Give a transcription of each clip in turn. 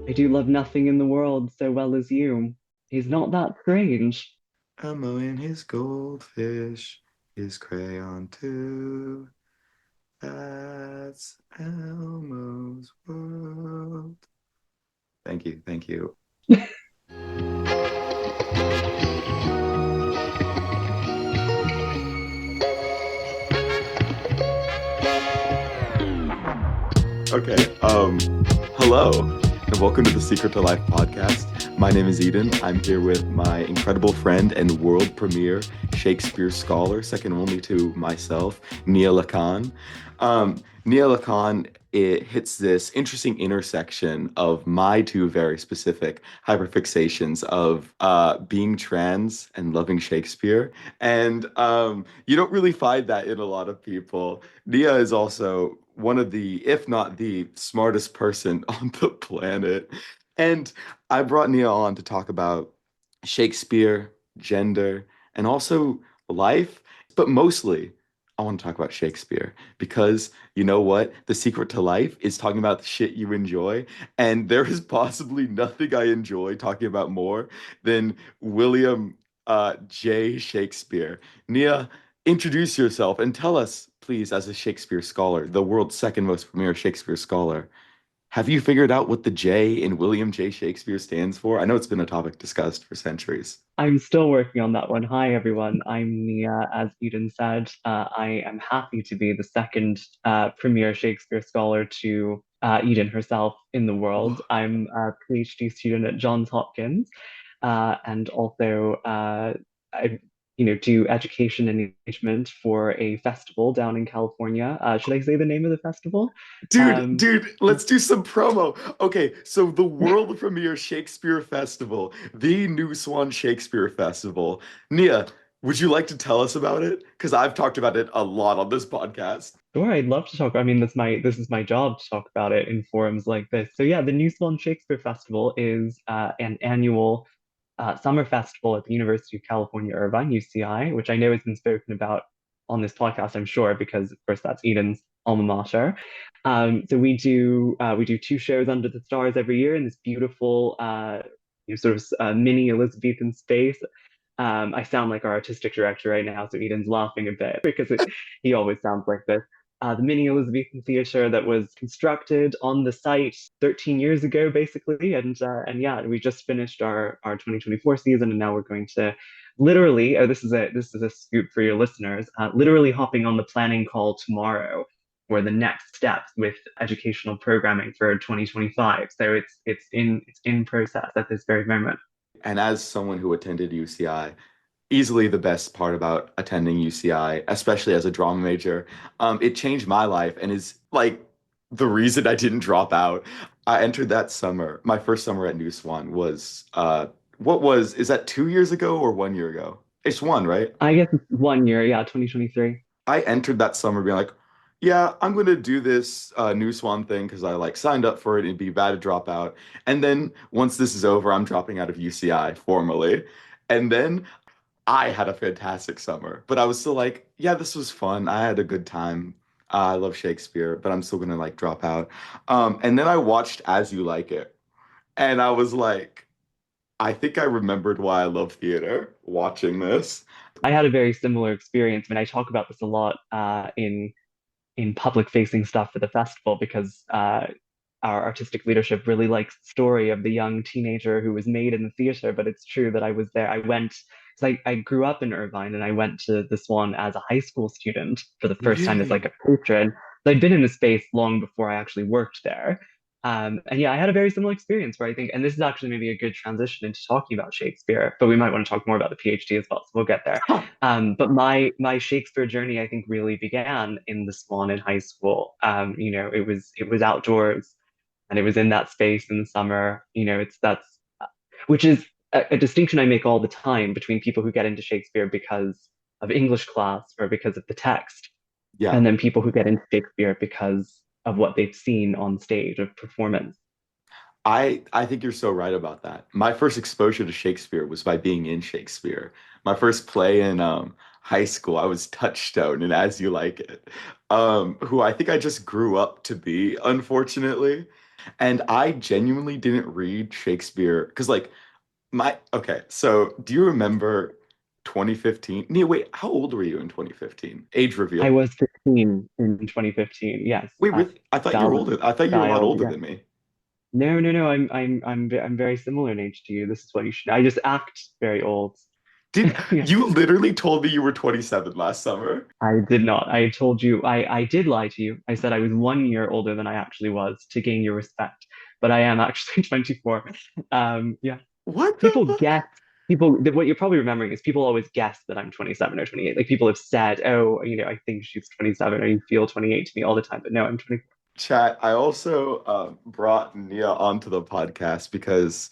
I do love nothing in the world so well as you. He's not that strange. Elmo and his goldfish, his crayon too. That's Elmo's world. Thank you, thank you. Okay, hello, and welcome to the Secret to Life podcast. My name is Eden. I'm here with my incredible friend and world premiere Shakespeare scholar, second only to myself, Nia Lacan. Nia Lacan, it hits this interesting intersection of my two very specific hyperfixations of being trans and loving Shakespeare. And you don't really find that in a lot of people. Nia is also one of the, if not the smartest person on the planet. And I brought Nia on to talk about Shakespeare, gender, and also life. But mostly, I want to talk about Shakespeare because you know what? The secret to life is talking about the shit you enjoy. And there is possibly nothing I enjoy talking about more than William J. Shakespeare. Nia, introduce yourself and tell us, please, as a Shakespeare scholar, the world's second most premier Shakespeare scholar, have you figured out what the J in William J. Shakespeare stands for? I know it's been a topic discussed for centuries. I'm still working on that one. Hi, everyone. I'm Nia, as Eden said. I am happy to be the second premier Shakespeare scholar to Eden herself in the world. I'm a PhD student at Johns Hopkins, and also I, do education and engagement for a festival down in California. Should I say the name of the festival? Um, Dude, let's do some promo. Okay, so the world premiere Shakespeare Festival, the New Swan Shakespeare Festival. Nia, would you like to tell us about it? Because I've talked about it a lot on this podcast. Sure, I'd love to talk. I mean, this is my job to talk about it in forums like this. So yeah, the New Swan Shakespeare Festival is an annual summer festival at the University of California, Irvine, UCI, which I know has been spoken about on this podcast, I'm sure, because of course that's Eden's alma mater. So we do two shows under the stars every year in this beautiful sort of mini Elizabethan space. I sound like our artistic director right now, so Eden's laughing a bit because he always sounds like this. The mini Elizabethan theatre that was constructed on the site 13 years ago, basically, and yeah, we just finished our 2024 season, and now we're going to literally. Oh, this is a scoop for your listeners. Literally hopping on the planning call tomorrow for the next steps with educational programming for 2025. So it's in process at this very moment. And as someone who attended UCI, easily the best part about attending UCI, especially as a drama major, it changed my life and is like the reason I didn't drop out. I entered that summer. My first summer at New Swan was is that 2 years ago or 1 year ago? It's one, right? I guess it's 1 year, yeah, 2023. I entered that summer being like, yeah, I'm gonna do this New Swan thing because I like signed up for it. It'd be bad to drop out. And then once this is over, I'm dropping out of UCI formally. And then I had a fantastic summer, but I was still like, yeah, this was fun. I had a good time. I love Shakespeare, but I'm still gonna like drop out. And then I watched As You Like It, and I was like, I think I remembered why I love theater watching this. I had a very similar experience. I mean, I talk about this a lot in public facing stuff for the festival because our artistic leadership really likes the story of the young teenager who was made in the theater. But it's true that I was there. I went, so I grew up in Irvine and I went to the Swan as a high school student for the first time as like Really? a patron. So I'd been in the space long before I actually worked there. And yeah, I had a very similar experience where I think, and this is actually maybe a good transition into talking about Shakespeare, but we might want to talk more about the PhD as well, so we'll get there. Huh. But my Shakespeare journey, I think, really began in the Swan in high school. It was outdoors, and it was in that space in the summer. It's that's which is a distinction I make all the time between people who get into Shakespeare because of English class or because of the text, Yeah. and then people who get into Shakespeare because of what they've seen on stage of performance. I think you're so right about that. My first exposure to Shakespeare was by being in Shakespeare. My first play in high school, I was Touchstone and As You Like It, who I think I just grew up to be, unfortunately. And I genuinely didn't read Shakespeare because, like, okay, so do you remember 2015? Nia, wait, how old were you in 2015? Age I reveal. was 15 in 2015. Yes, Wait, really? I thought you were child older. I thought you were a lot child. older Yeah. than me. No, no, no. I'm very similar in age to you. This is what you should. I just act very old. Did Yeah. you literally told me you were 27 last summer? I did not. I told you. I did lie to you. I said I was 1 year older than I actually was to gain your respect, but I am actually 24. Yeah. What the People fuck? guess. What you're probably remembering is people always guess that I'm 27 or 28. Like people have said, "Oh, I think she's 27," or "You feel 28" to me all the time." But no, I'm 24. Chat, I also brought Nia onto the podcast because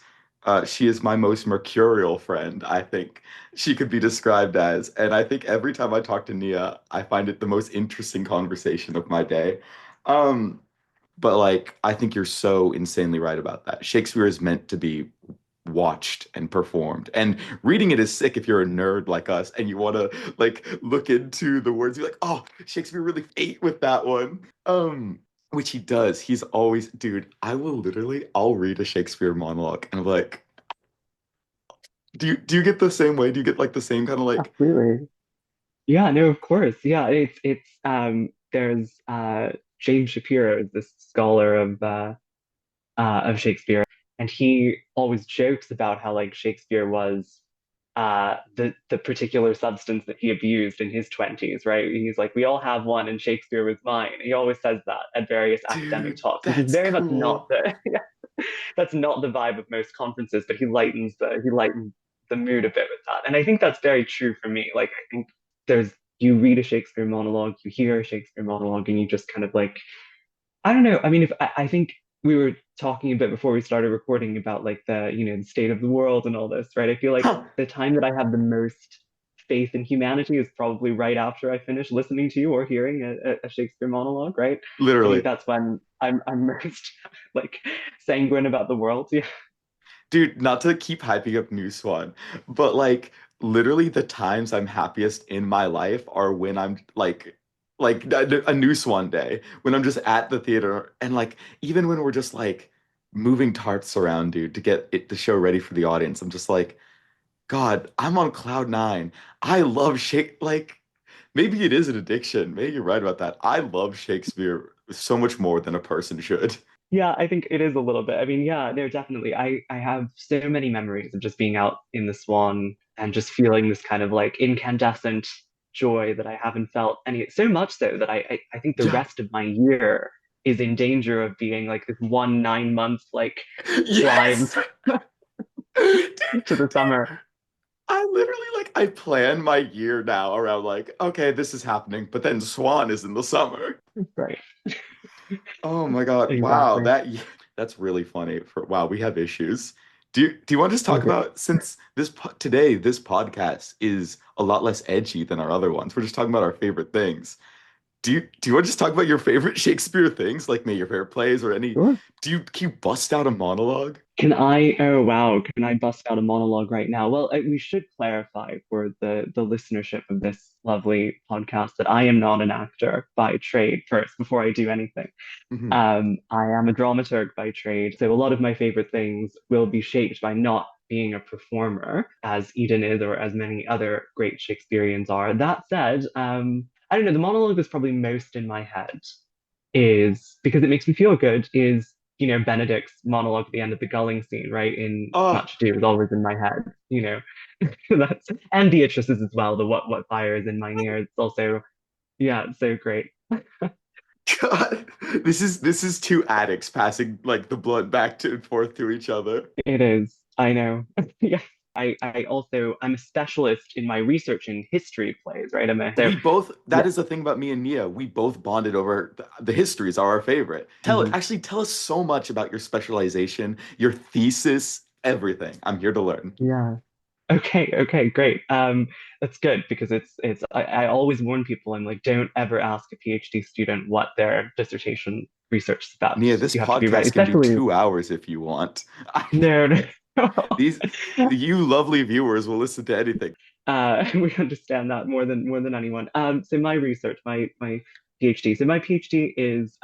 she is my most mercurial friend, I think she could be described as. And I think every time I talk to Nia, I find it the most interesting conversation of my day. Um, but like, I think you're so insanely right about that. Shakespeare is meant to be watched and performed. And reading it is sick if you're a nerd like us and you want to like look into the words. You're like, oh, Shakespeare really ate with that one. Which he does. He's always, dude, I'll read a Shakespeare monologue and I'm like, do you get the same way? Do you get like the same kind of like, Absolutely. Yeah, no, of course. Yeah, it's there's James Shapiro is this scholar of Shakespeare, and he always jokes about how like Shakespeare was the particular substance that he abused in his 20s, right? He's like, we all have one, and Shakespeare was mine. He always says that at various academic dude, talks, which is that's very much not cool. the that's not the vibe of most conferences, but he lightens the mood a bit with that. And I think that's very true for me. Like I think there's you read a Shakespeare monologue, you hear a Shakespeare monologue, and you just kind of like I don't know. I mean, if I think we were talking a bit before we started recording about like the state of the world and all this, right? I feel like Huh, the time that I have the most faith in humanity is probably right after I finish listening to you or hearing a Shakespeare monologue, right? I think literally. that's when I'm most like sanguine about the world. Yeah. Dude, not to keep hyping up New Swan, but like literally the times I'm happiest in my life are when I'm like a New Swan day, when I'm just at the theater and like even when we're just like moving tarts around, dude, to get the show ready for the audience. I'm just like, God, I'm on cloud nine. I love Shake like maybe it is an addiction. Maybe you're right about that. I love Shakespeare so much more than a person should. Yeah, I think it is a little bit. I mean, yeah, no, definitely. I have so many memories of just being out in the Swan and just feeling this kind of like incandescent joy that I haven't felt any so much so that I think the Yeah. rest of my year is in danger of being like this 9 month like slide Yes. Dude, to the dude, summer. I literally like I plan my year now around like, okay, this is happening, but then Swan is in the summer. Right. Oh my God. Wow, Exactly. that's really funny. Wow, we have issues. Do you want to just talk Okay. about since today this podcast is a lot less edgy than our other ones. We're just talking about our favorite things. Do you want to just talk about your favorite Shakespeare things, like maybe your favorite plays or any Sure. can you bust out a monologue? Can I, oh wow, can I bust out a monologue right now? Well, we should clarify for the listenership of this lovely podcast that I am not an actor by trade first, before I do anything. Mhm. I am a dramaturg by trade, so a lot of my favorite things will be shaped by not being a performer, as Eden is, or as many other great Shakespeareans are. That said, I don't know, the monologue that's probably most in my head is because it makes me feel good is Benedict's monologue at the end of the gulling scene, right? In Oh, Much Ado is always in my head. That's and Beatrice's as well, the what fire is in mine ears. It's also yeah, it's so great. God, this is two addicts passing like the blood back to and forth to each other. It is. I know. Yeah. I'm a specialist in my research in history plays, right? So We both, yeah. that is the thing about me and Nia. We both bonded over the histories are our favorite. Mhm. Tell us so much about your specialization, your thesis, everything. I'm here to learn. Yeah. Okay, great. That's good because I always warn people, I'm like, don't ever ask a PhD student what their dissertation research is about. Nia, this You have to be ready, podcast can be especially 2 hours if you want. no, no. These, you lovely viewers will listen to anything. We understand that more than anyone. So my research, my PhD. So my PhD is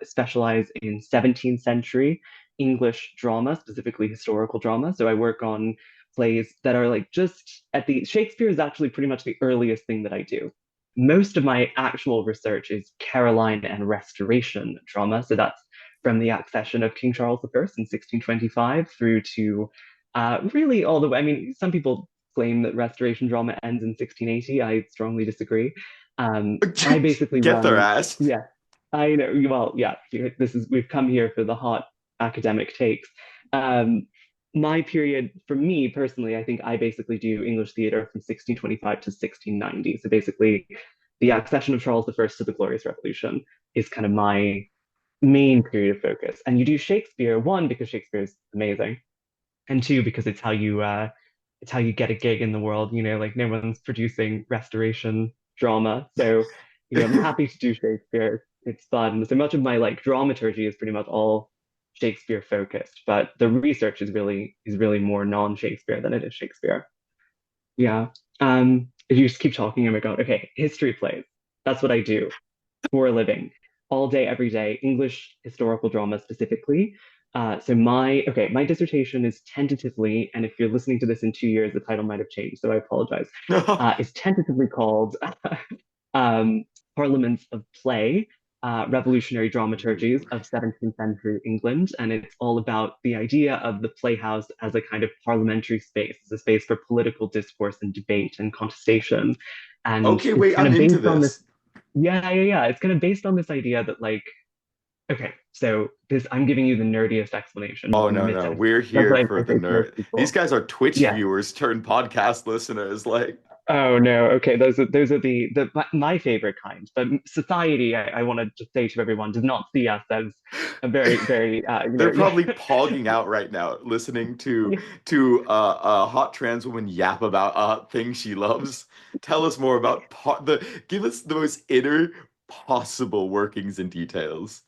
specialized in 17th century English drama, specifically historical drama. So I work on plays that are like just at the Shakespeare is actually pretty much the earliest thing that I do. Most of my actual research is Caroline and Restoration drama. So that's from the accession of King Charles I in 1625 through to really all the way. I mean, some people claim that Restoration drama ends in 1680. I strongly disagree. I basically Get their run, ass. yeah, I know. Well, yeah, this is we've come here for the hot academic takes. Um, my period, for me personally, I think I basically do English theater from 1625 to 1690. So basically, the accession of Charles I to the Glorious Revolution is kind of my main period of focus. And you do Shakespeare, one, because Shakespeare is amazing, and two, because it's how you get a gig in the world. Like no one's producing restoration drama. So, I'm happy to do Shakespeare. It's fun. So much of my like dramaturgy is pretty much all Shakespeare focused, but the research is really more non-Shakespeare than it is Shakespeare. Yeah. If you just keep talking, oh my God. Okay, history plays. That's what I do for a living, all day, every day, English historical drama specifically. So my dissertation is tentatively, and if you're listening to this in 2 years, the title might have changed, so I apologize. Is tentatively called um, Parliaments of Play, Revolutionary Dramaturgies of 17th Century England, and it's all about the idea of the playhouse as a kind of parliamentary space, as a space for political discourse and debate and contestation, and Okay, it's wait, kind I'm of into based on this. this. Yeah, yeah, yeah. It's kind of based on this idea that, like, okay, so this, I'm giving you the nerdiest explanation, not Oh the no, no, mythos. we're That's here what for I the say to most nerd. These people. guys are Twitch Yeah. viewers turned podcast listeners. Like, Oh no. Okay. Those are my favorite kind. But society, I want to just say to everyone, does not see us as a very, very, they're yeah. probably pogging out right now, listening to Yeah. a hot trans woman yap about things she loves. Tell us more about give us the most inner possible workings and details.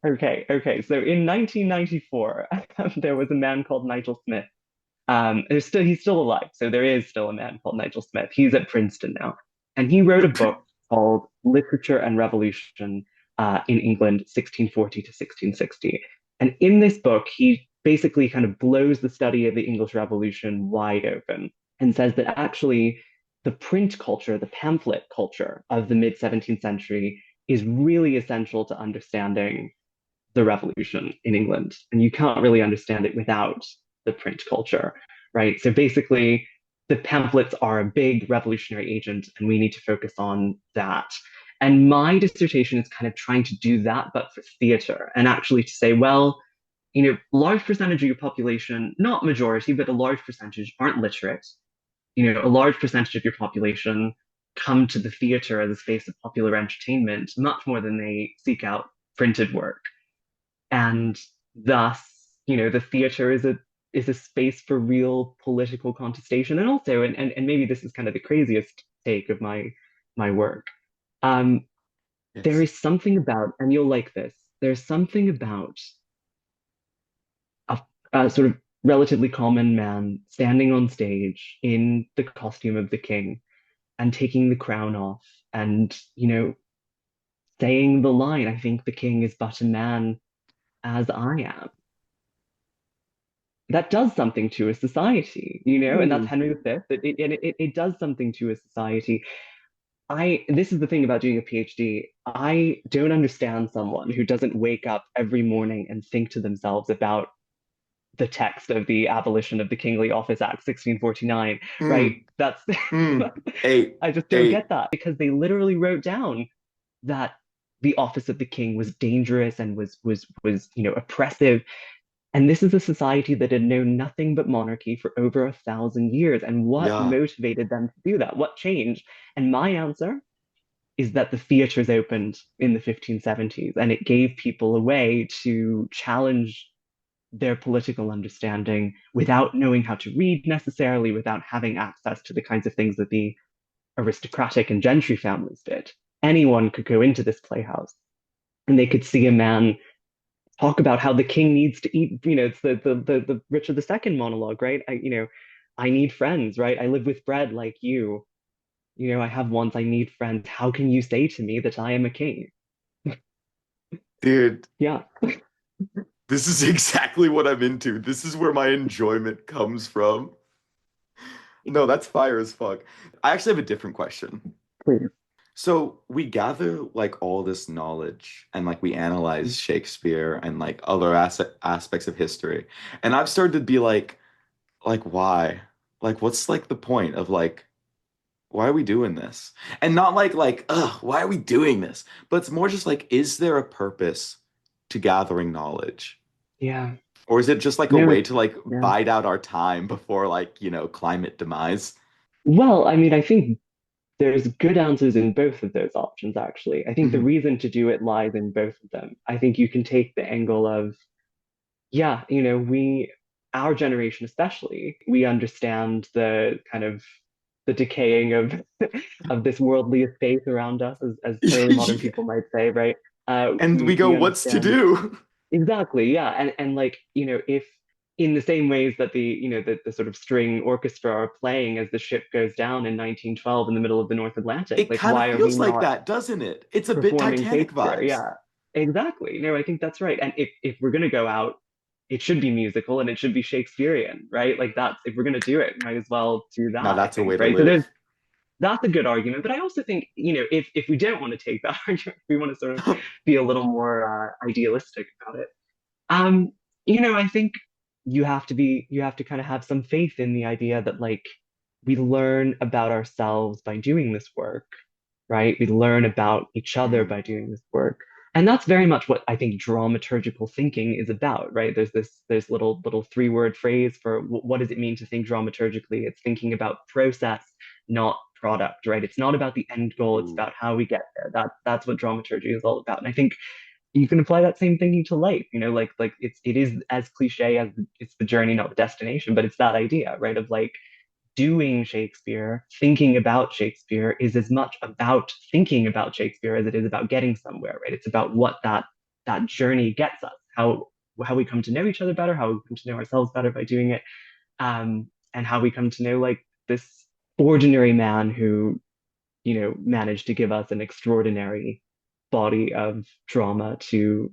Okay. Okay. So in 1994, there was a man called Nigel Smith. He's still alive, so there is still a man called Nigel Smith. He's at Princeton now, and he wrote a book called Literature and Revolution in England, 1640 to 1660. And in this book, he basically kind of blows the study of the English Revolution wide open and says that actually the print culture, the pamphlet culture of the mid 17th century is really essential to understanding the revolution in England. And you can't really understand it without the print culture, right? So basically, the pamphlets are a big revolutionary agent, and we need to focus on that. And my dissertation is kind of trying to do that, but for theater, and actually to say, well, large percentage of your population, not majority, but a large percentage aren't literate. A large percentage of your population come to the theater as a space of popular entertainment much more than they seek out printed work. And thus, the theater is a space for real political contestation, and also, and maybe this is kind of the craziest take of my work. Um, there Yes. is something about, and you'll like this. There's something about a, a sort of relatively common man standing on stage in the costume of the king and taking the crown off, and saying the line, "I think the king is but a man as I am." That does something to a society, and that's Ooh. Henry V. And it does something to a society. This is the thing about doing a PhD. I don't understand someone who doesn't wake up every morning and think to themselves about the text of the Abolition of the Kingly Office Act 1649, right? Mm, That's mm. Hey, I just don't hey. get that because they literally wrote down that the office of the king was dangerous and was oppressive. And this is a society that had known nothing but monarchy for over 1,000 years. And what Yeah, motivated them to do that? What changed? And my answer is that the theaters opened in the 1570s and it gave people a way to challenge their political understanding without knowing how to read necessarily, without having access to the kinds of things that the aristocratic and gentry families did. Anyone could go into this playhouse and they could see a man talk about how the king needs to eat. It's the Richard II monologue, right? I need friends, right? I live with bread like you. I have wants, I need friends. How can you say to me that I am a king? Dude, Yeah. this is exactly what I'm into. This is where my enjoyment comes from. No, that's fire as fuck. I actually have a different question. Please. So we gather like all this knowledge and like we analyze Shakespeare and like other aspects of history. And I've started to be like why? Like what's like the point of like why are we doing this? And not ugh, why are we doing this? But it's more just like, is there a purpose to gathering knowledge? Yeah. Or is it just like a No, way it's to like yeah. bide out our time before like, climate demise? Well, I mean, I think there's good answers in both of those options, actually. I think the Mhm. reason to do it lies in both of them. I think you can take the angle of, yeah, our generation especially, we understand the kind of the decaying of of this worldly faith around us, as early modern people might say, right? And we go, We what's to understand do? exactly, yeah, and like if in the same ways that the sort of string orchestra are playing as the ship goes down in 1912 in the middle of the North Atlantic, It like kind of why are we feels like not that, doesn't it? It's a bit performing Titanic Shakespeare? vibes. Yeah, exactly. No, I think that's right. And if we're gonna go out, it should be musical and it should be Shakespearean, right? Like that's if we're gonna do it, might as well do Now that, I that's a think, way to right? So there's live. that's a good argument, but I also think if we don't want to take that argument, we want to sort of be a little more idealistic about it. Um, I think you have to kind of have some faith in the idea that like we learn about ourselves by doing this work, right? We learn about each other Mm. by doing this work. And that's very much what I think dramaturgical thinking is about, right? There's little three-word phrase for what does it mean to think dramaturgically? It's thinking about process, not product, right? It's not about the end goal, it's Ooh. about how we get there. That's what dramaturgy is all about. And I think you can apply that same thinking to life, like it is as cliche as it's the journey, not the destination, but it's that idea, right? Of like doing Shakespeare, thinking about Shakespeare is as much about thinking about Shakespeare as it is about getting somewhere, right? It's about what that journey gets us, how we come to know each other better, how we come to know ourselves better by doing it, and how we come to know like this ordinary man who managed to give us an extraordinary body of drama to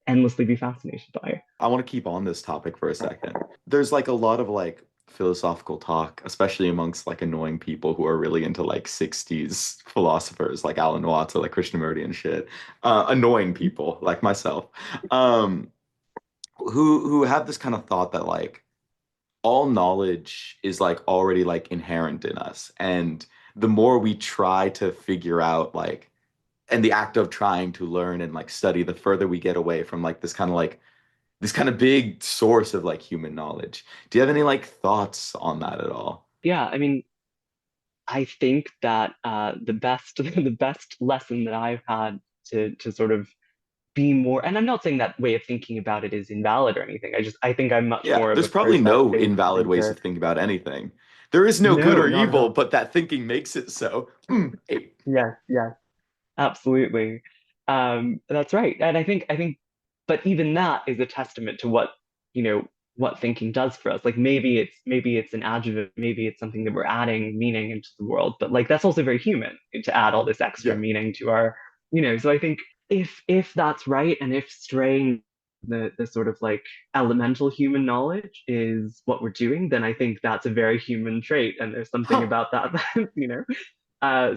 endlessly be fascinated by. I want to keep on this topic for a second. There's like a lot of like philosophical talk, especially amongst like annoying people who are really into like 60s philosophers like Alan Watts or like Krishnamurti and shit. Annoying people like myself. Um, who have this kind of thought that like all knowledge is like already like inherent in us. And the more we try to figure out like and the act of trying to learn and like study, the further we get away from like this kind of big source of like human knowledge. Do you have any like thoughts on that at all? Yeah, I mean, I think that the best the best lesson that I've had to sort of be more, and I'm not saying that way of thinking about it is invalid or anything. I think I'm much Yeah, more of there's a probably no process-based invalid ways to thinker. think about anything. There is no good No, or not at evil, all. but that thinking makes it so. Hey. Yes, yes, absolutely. That's right. And I think, but even that is a testament to you know, what thinking does for us. Like maybe it's an adjective, maybe it's something that we're adding meaning into the world, but like that's also very human to add all this extra Yeah. meaning to so I think if that's right, and if straying the sort of like elemental human knowledge is what we're doing, then I think that's a very human trait, and there's something Huh. about that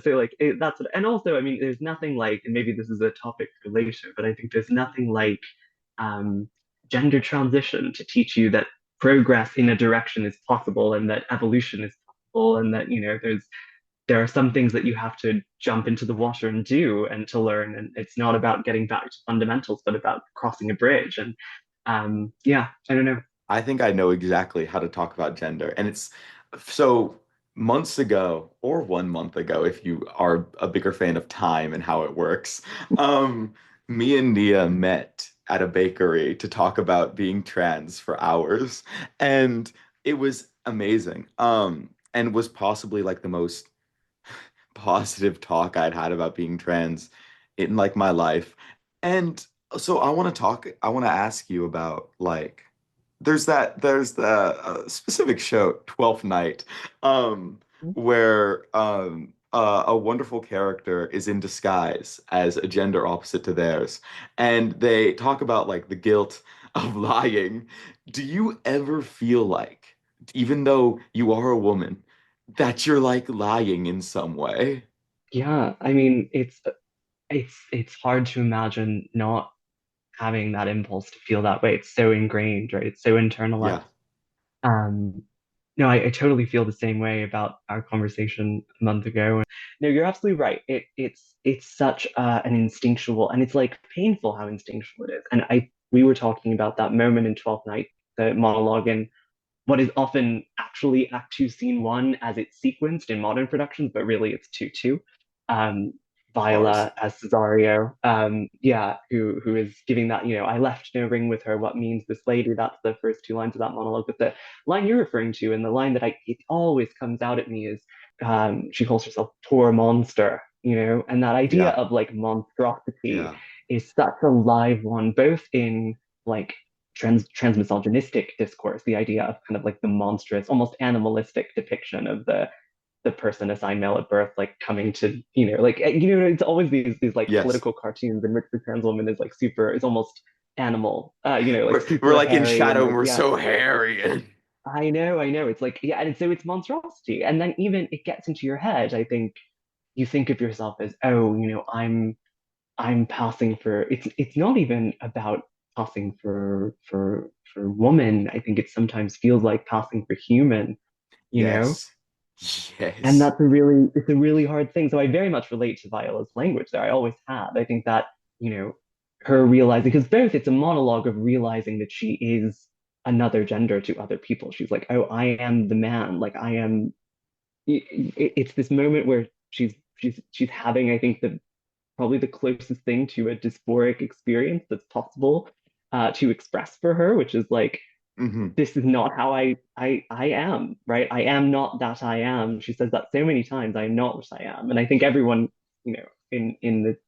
so like that's what, and also I mean there's nothing like, and maybe this is a topic for later, but I think there's nothing like um gender transition to teach you that progress in a direction is possible and that evolution is possible, and that there are some things that you have to jump into the water and do and to learn, and it's not about getting back to fundamentals but about crossing a bridge. And yeah, I don't know. I think I know exactly how to talk about gender. And it's so months ago, or 1 month ago, if you are a bigger fan of time and how it works, um, me and Nia met at a bakery to talk about being trans for hours. And it was amazing. And was possibly like the most positive talk I'd had about being trans in like my life. And so I want to ask you about like there's the specific show, 12th Night, where a wonderful character is in disguise as a gender opposite to theirs, and they talk about like the guilt of lying. Do you ever feel like, even though you are a woman, that you're like lying in some way? Yeah, I mean, it's hard to imagine not having that impulse to feel that way. It's so ingrained, right? It's so internalized. Yeah. Um, no, I totally feel the same way about our conversation a month ago. No, you're absolutely right. It's such an instinctual, and it's like painful how instinctual it is. And I we were talking about that moment in Twelfth Night, the monologue in what is often actually Act Two, Scene One as it's sequenced in modern productions, but really it's 2-2. Um, Bars. Viola as Cesario, yeah, who is giving that, I left no ring with her. What means this lady? That's the first two lines of that monologue. But the line you're referring to, and the line that it always comes out at me is, she calls herself poor monster, and that idea Yeah. of like monstrosity Yeah. is such a live one, both in like transmisogynistic discourse, the idea of kind of like the monstrous, almost animalistic depiction of the person assigned male at birth, like coming to, like it's always these like Yes. political cartoons in which the trans woman is like super, is almost animal, like We're super like in hairy and shadow and like we're yeah. so hairy. And I know. It's like, yeah, and so it's monstrosity. And then even it gets into your head, I think you think of yourself as, oh, I'm passing for, it's not even about passing for woman. I think it sometimes feels like passing for human, you know? yes. And Yes. that's it's a really hard thing. So I very much relate to Viola's language there. I always have. I think that, you know, her realizing, because both it's a monologue of realizing that she is another gender to other people. She's like, oh, I am the man. Like I am, it's this moment where she's having, I think, the probably the closest thing to a dysphoric experience that's possible to express for her, which is like, Hmm. this is not how I am, right? I am not that I am. She says that so many times, I am not what I am. And I think everyone, in the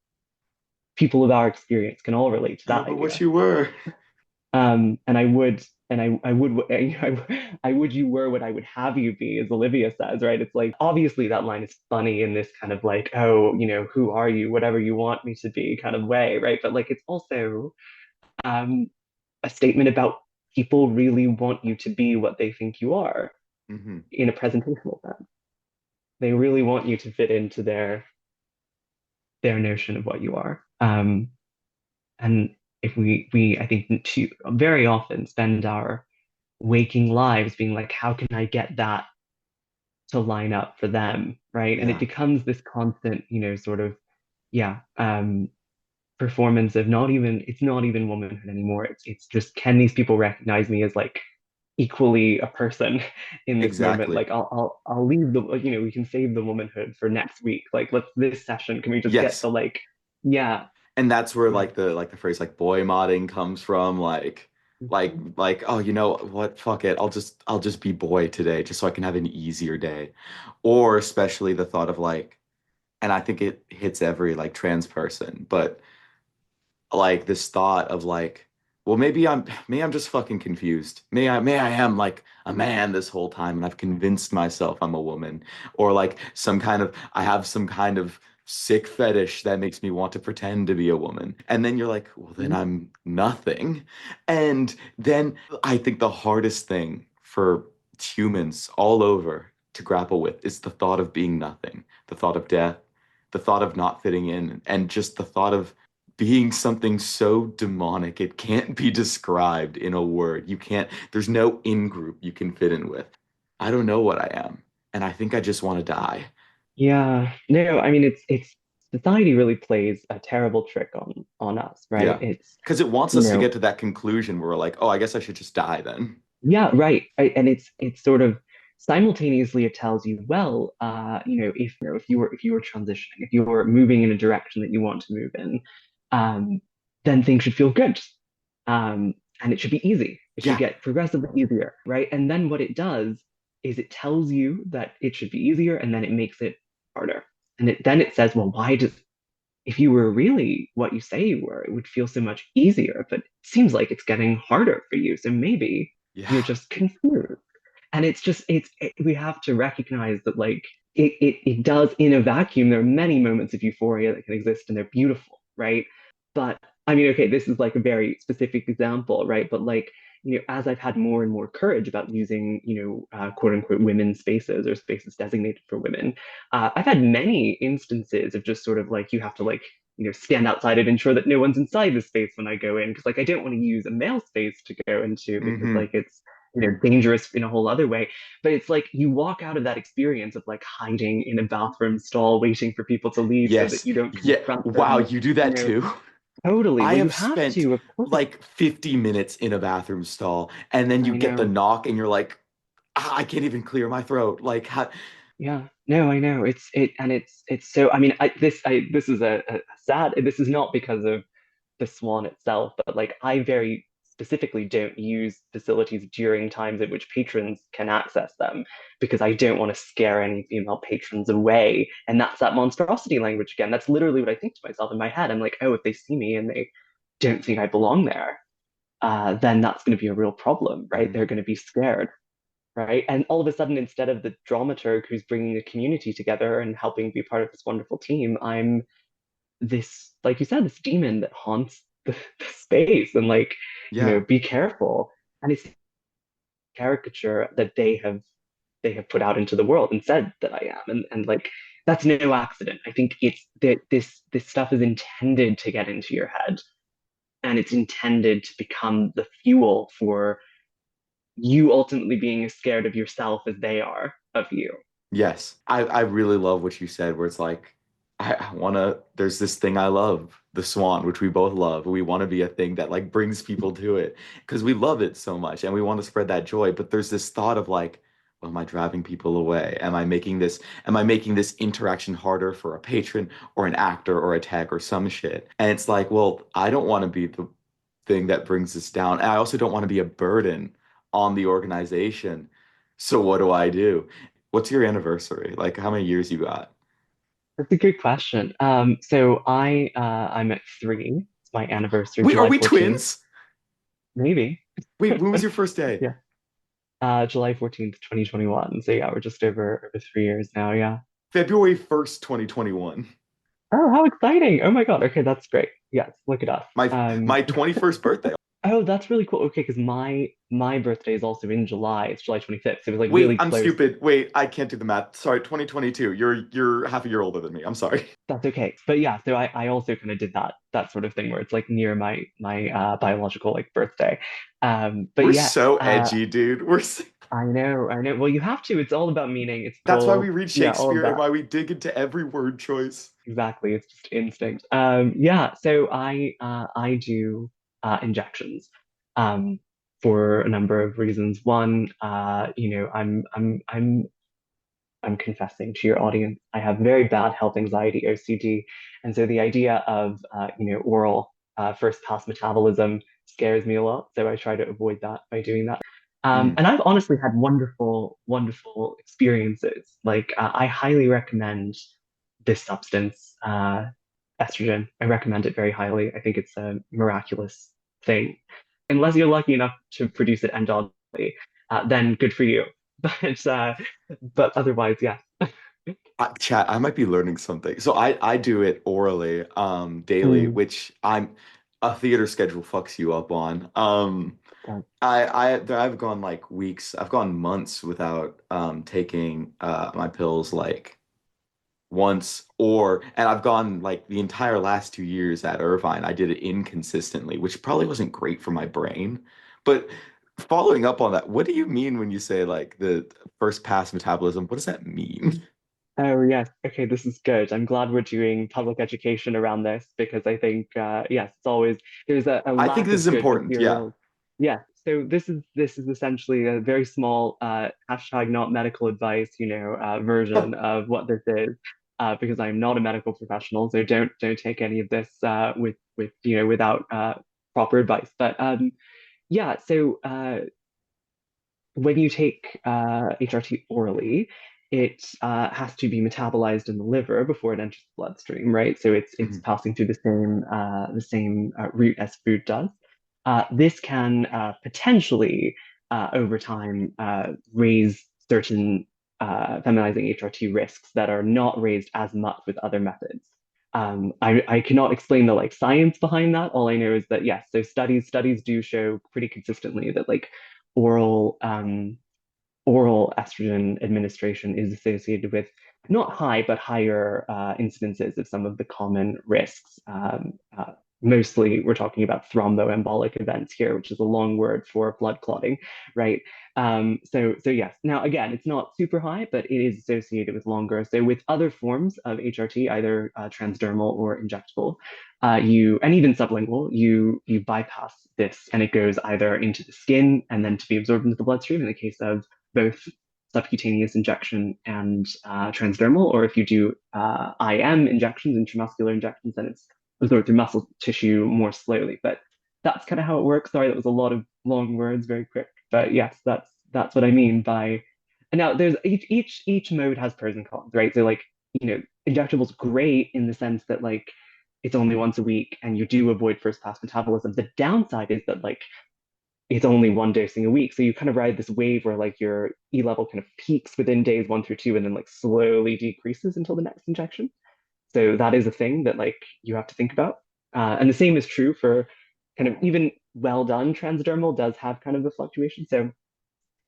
people of our experience can all relate to Oh, that but what idea. you were. And I would, I would you were what I would have you be, as Olivia says, right? It's like, obviously that line is funny in this kind of like, oh, who are you, whatever you want me to be kind of way, right? But like, it's also um, a statement about people really want you to be what they think you are Hmm. in a presentational sense. They really want you to fit into their notion of what you are. And if we I think to very often spend our waking lives being like, how can I get that to line up for them, right? And it Yeah. becomes this constant, sort of, yeah, performance of not even, it's not even womanhood anymore. It's just, can these people recognize me as like equally a person in this moment? Exactly. Like I'll leave the, we can save the womanhood for next week. Like, let's, this session, can we just get Yes. the like, yeah, And that's where yeah. like the phrase like boy modding comes from, like, oh, you know what, fuck it, I'll just be boy today just so I can have an easier day. Or especially the thought of like, and I think it hits every like trans person, but like this thought of like, well, maybe I'm just fucking confused. May I am like a man this whole time and I've convinced myself I'm a woman. Or like I have some kind of sick fetish that makes me want to pretend to be a woman. And then you're like, well, then I'm nothing. And then I think the hardest thing for humans all over to grapple with is the thought of being nothing, the thought of death, the thought of not fitting in, and just the thought of being something so demonic it can't be described in a word. You can't, there's no in group you can fit in with. I don't know what I am, and I think I just want to die. Yeah, no, I mean, it's society really plays a terrible trick on us, right? Yeah. It's, Because it wants you us to know get to that conclusion where we're like, oh, I guess I should just die then. Yeah, right. And it's sort of simultaneously it tells you, well, if you were transitioning, if you were moving in a direction that you want to move in, um, then things should feel good. And it should be easy. It should Yeah. get progressively easier, right? And then what it does is it tells you that it should be easier, and then it makes it harder. And then it says, well, why does, if you were really what you say you were, it would feel so much easier, but it seems like it's getting harder for you. So maybe Yeah. you're just confused. And it's just, we have to recognize that, like, it does in a vacuum. There are many moments of euphoria that can exist and they're beautiful, right? But I mean, okay, this is like a very specific example, right? But like, as I've had more and more courage about using, quote unquote women's spaces or spaces designated for women, I've had many instances of just sort of like you have to like, stand outside and ensure that no one's inside the space when I go in because like I don't want to use a male space to go into because Hmm. like it's dangerous in a whole other way. But it's like you walk out of that experience of like hiding in a bathroom stall waiting for people to leave so that Yes. you don't Yeah. confront Wow, them, you do you that know, too. totally. I Well, you have have spent to, of course. like 50 minutes in a bathroom stall, and then you I get the know. knock, and you're like, "Ah, I can't even clear my throat." Like, how? Yeah. No, I know. It's so I mean, this is a sad this is not because of the Swan itself, but like I very specifically don't use facilities during times at which patrons can access them because I don't want to scare any female patrons away. And that's that monstrosity language again. That's literally what I think to myself in my head. I'm like, oh, if they see me and they don't think I belong there, then that's going to be a real problem, right? Mhm. They're going to be scared, right? And all of a sudden, instead of the dramaturg who's bringing the community together and helping be part of this wonderful team, I'm this, like you said, this demon that haunts the space and like, Yeah. be careful. And it's a caricature that they have put out into the world and said that I am. And like that's no accident. I think it's that this stuff is intended to get into your head and it's intended to become the fuel for you ultimately being as scared of yourself as they are of you. Yes. I really love what you said, where it's like, I wanna, there's this thing I love, the Swan, which we both love. We want to be a thing that like brings people to it because we love it so much and we want to spread that joy. But there's this thought of like, well, am I driving people away? Am I making this interaction harder for a patron or an actor or a tech or some shit? And it's like, well, I don't want to be the thing that brings us down. And I also don't want to be a burden on the organization. So what do I do? What's your anniversary? Like how many years you got? That's a good question. So I'm at 3. It's my anniversary, Wait, are July we 14th. twins? Maybe. Wait, when was your first day? Yeah. July 14th, 2021. So yeah, we're just over 3 years now. Yeah. February 1st, 2021. Oh, how exciting. Oh my God. Okay, that's great. Yes, look at us. My my 21st birthday. Oh, that's really cool. Okay, because my birthday is also in July. It's July 25th. So it was like Wait, really I'm close. stupid. Wait, I can't do the math. Sorry, 2022. You're half a year older than me. I'm sorry. That's okay. But yeah, so I also kind of did that sort of thing where it's like near my biological like birthday. But We're yes, so edgy, dude. I know. Well, you have to. It's all about meaning. It's That's why we cool. read Yeah, all of Shakespeare and that. why we dig into every word choice. Exactly. It's just instinct. Yeah. So I do injections um, for a number of reasons. One, I'm confessing to your audience. I have very bad health anxiety, OCD, and so the idea of oral first pass metabolism scares me a lot. So I try to avoid that by doing that. Mm, And I've honestly had wonderful, wonderful experiences. Like I highly recommend this substance, estrogen. I recommend it very highly. I think it's a miraculous thing. Unless you're lucky enough to produce it endogenously, then good for you. But otherwise, yeah. chat, I might be learning something. So I do it orally, daily, Mm, which I'm a theater schedule fucks you up on. right. I've gone like weeks, I've gone months without taking my pills like once and I've gone like the entire last 2 years at Irvine. I did it inconsistently, which probably wasn't great for my brain. But following up on that, what do you mean when you say like the first pass metabolism? What does that mean? Oh, yes. Okay, this is good. I'm glad we're doing public education around this because I think, yes, it's always there's a I think lack this of is good important. Yeah. materials. Yeah. So this is essentially a very small hashtag not medical advice, version of what this is. Because I'm not a medical professional, so don't take any of this with without proper advice. But yeah, so when you take HRT orally, it has to be metabolized in the liver before it enters the bloodstream, right? So it's Mhm. passing through the same route as food does. This can potentially over time raise certain feminizing HRT risks that are not raised as much with other methods. I cannot explain the like science behind that. All I know is that yes, so studies do show pretty consistently that like oral oral estrogen administration is associated with not high, but higher incidences of some of the common risks. Mostly, we're talking about thromboembolic events here, which is a long word for blood clotting, right? So yes. Now, again, it's not super high, but it is associated with longer. So with other forms of HRT, either transdermal or injectable, and even sublingual, you bypass this, and it goes either into the skin and then to be absorbed into the bloodstream in the case of both subcutaneous injection and transdermal, or if you do IM injections, intramuscular injections, then it's absorbed through muscle tissue more slowly. But that's kind of how it works. Sorry, that was a lot of long words, very quick. But yes, that's what I mean by. And now there's each mode has pros and cons, right? So like injectable's great in the sense that like it's only once a week and you do avoid first pass metabolism. The downside is that like it's only one dosing a week. So you kind of ride this wave where like your E level kind of peaks within days 1 through 2 and then like slowly decreases until the next injection. So that is a thing that like you have to think about. And the same is true for kind of even well done transdermal does have kind of a fluctuation. So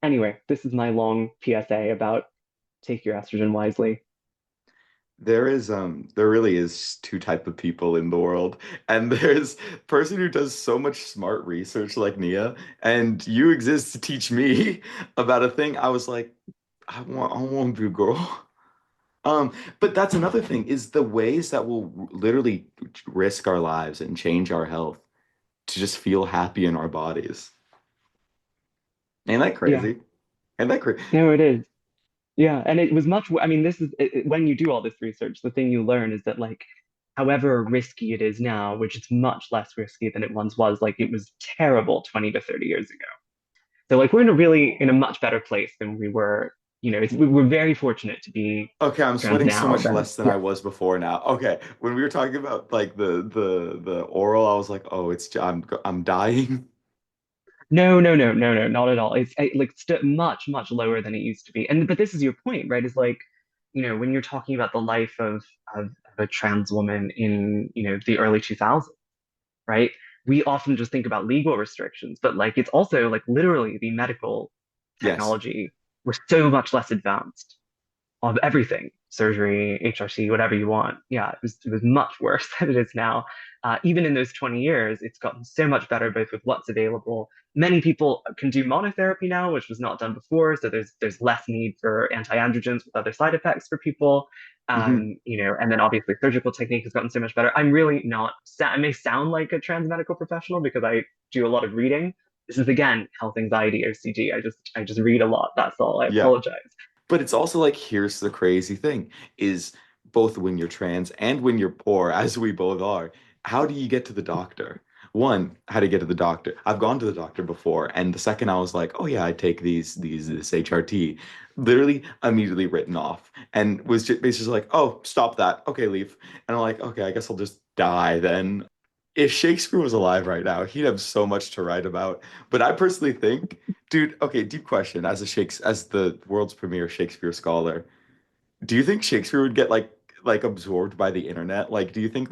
anyway, this is my long PSA about take your estrogen wisely. There really is two type of people in the world. And there's person who does so much smart research like Nia, and you exist to teach me about a thing. I was like, I want to be a girl. But that's another thing is the ways that we'll literally risk our lives and change our health to just feel happy in our bodies. Ain't that Yeah, crazy? Ain't that crazy? no, it is. Yeah, and it was I mean, when you do all this research, the thing you learn is that like, however risky it is now, which is much less risky than it once was, like it was terrible 20 to 30 years ago. So like we're in a much better place than we were. We're very fortunate to be Okay, I'm trans sweating so now. much Then less than yeah, I was before now. Okay, when we were talking about like the oral, I was like, oh, I'm dying. no, not at all. It's like st much lower than it used to be. And but this is your point, right? Is like, when you're talking about the life of a trans woman in, the early 2000s, right? We often just think about legal restrictions, but like it's also like literally the medical Yes. technology was so much less advanced of everything, surgery, HRC, whatever you want. Yeah, it was much worse than it is now. Even in those 20 years, it's gotten so much better, both with what's available. Many people can do monotherapy now, which was not done before. So there's less need for anti-androgens with other side effects for people. Hmm. And then obviously surgical technique has gotten so much better. I'm really not, I may sound like a trans medical professional because I do a lot of reading. This is again health anxiety, OCD. I just read a lot. That's all. I Yeah. apologize. But it's also like, here's the crazy thing is both when you're trans and when you're poor, as we both are, how do you get to the doctor? One, how to get to the doctor. I've gone to the doctor before, and the second I was like, oh yeah, I take this HRT, literally immediately written off, and was just basically like, oh, stop that. Okay, leave. And I'm like, okay, I guess I'll just die then. If Shakespeare was alive right now, he'd have so much to write about. But I personally think, dude, okay, deep question. As the world's premier Shakespeare scholar, do you think Shakespeare would get like absorbed by the internet? Like, do you think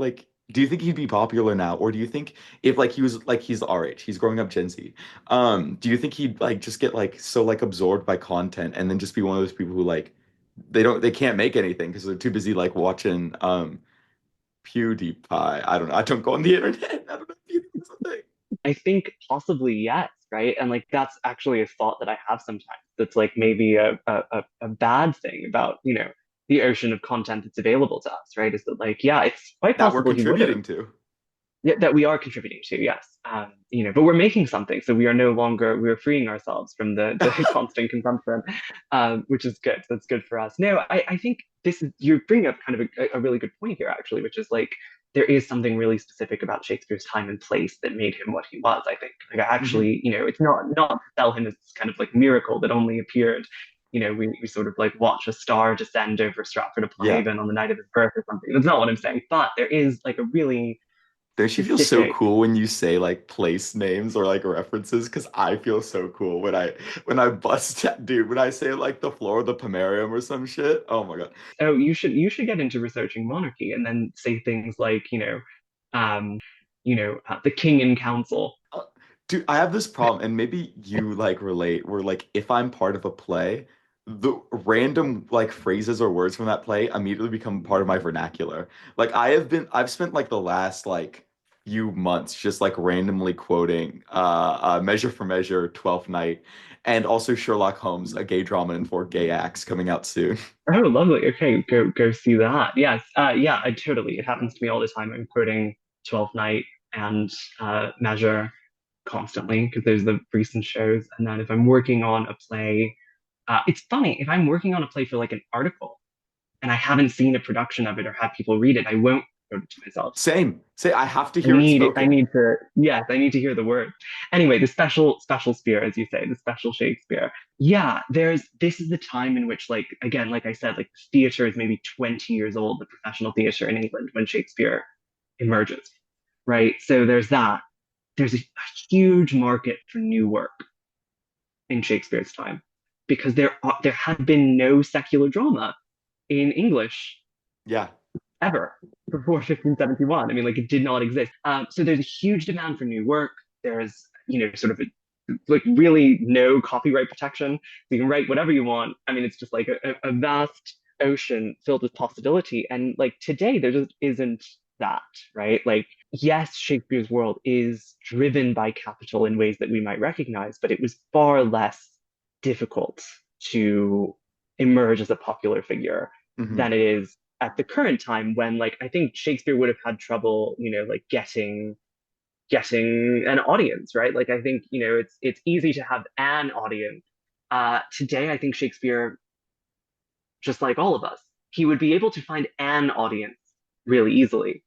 he'd be popular now? Or do you think if like he was like he's our age, he's growing up Gen Z, do you think he'd like just get like so like absorbed by content and then just be one of those people who like they can't make anything because they're too busy like watching PewDiePie. I don't know. I don't go on the internet. I don't know if PewDiePie's a thing. I think possibly yes, right? And like that's actually a thought that I have sometimes. That's like maybe a bad thing about, the ocean of content that's available to us, right? Is that like, yeah, it's quite That we're possible he would have. contributing to. Yeah, that we are contributing to, yes. But we're making something, so we are no longer we're freeing ourselves from the constant consumption, which is good. That's good for us. No, I think this is you're bringing up kind of a really good point here, actually, which is like there is something really specific about Shakespeare's time and place that made him what he was. I think, like, Hmm. actually, it's not to sell him as this kind of like miracle that only appeared. We sort of like watch a star descend over Stratford upon Yeah. Avon on the night of his birth or something. That's not what I'm saying, but there is like a really Don't you feel so specific. cool when you say like place names or like references? Because I feel so cool when I bust that dude when I say like the floor of the Pomerium or some shit. Oh my God. Oh, you should get into researching monarchy and then say things like, the king in council. Uh, Dude, I have this problem, and maybe you like relate, where like if I'm part of a play, the random like phrases or words from that play immediately become part of my vernacular. Like I've spent like the last like few months just like randomly quoting Measure for Measure, Twelfth Night, and also Sherlock Holmes, a gay drama in four gay acts coming out soon. Oh, lovely. Okay, go see that. Yes. Yeah, I totally. It happens to me all the time. I'm quoting 12th Night and Measure constantly because there's the recent shows. And then if I'm working on a play, it's funny. If I'm working on a play for like an article and I haven't seen a production of it or had people read it, I won't quote it to myself. Same. Say I have to I hear it need it. I spoken. need to, yes, I need to hear the word. Anyway, the special spear, as you say, the special Shakespeare. Yeah, this is the time in which, like, again, like I said, like theater is maybe 20 years old, the professional theater in England when Shakespeare emerges, right? So there's that. There's a huge market for new work in Shakespeare's time because there had been no secular drama in English Yeah. ever before 1571. I mean, like it did not exist. So there's a huge demand for new work. There's, sort of like really no copyright protection. So you can write whatever you want. I mean, it's just like a vast ocean filled with possibility. And like today, there just isn't that, right? Like, yes, Shakespeare's world is driven by capital in ways that we might recognize, but it was far less difficult to emerge as a popular figure Hmm. than it is at the current time when like I think Shakespeare would have had trouble, like getting an audience, right? Like I think, it's easy to have an audience. Today I think Shakespeare, just like all of us, he would be able to find an audience really easily.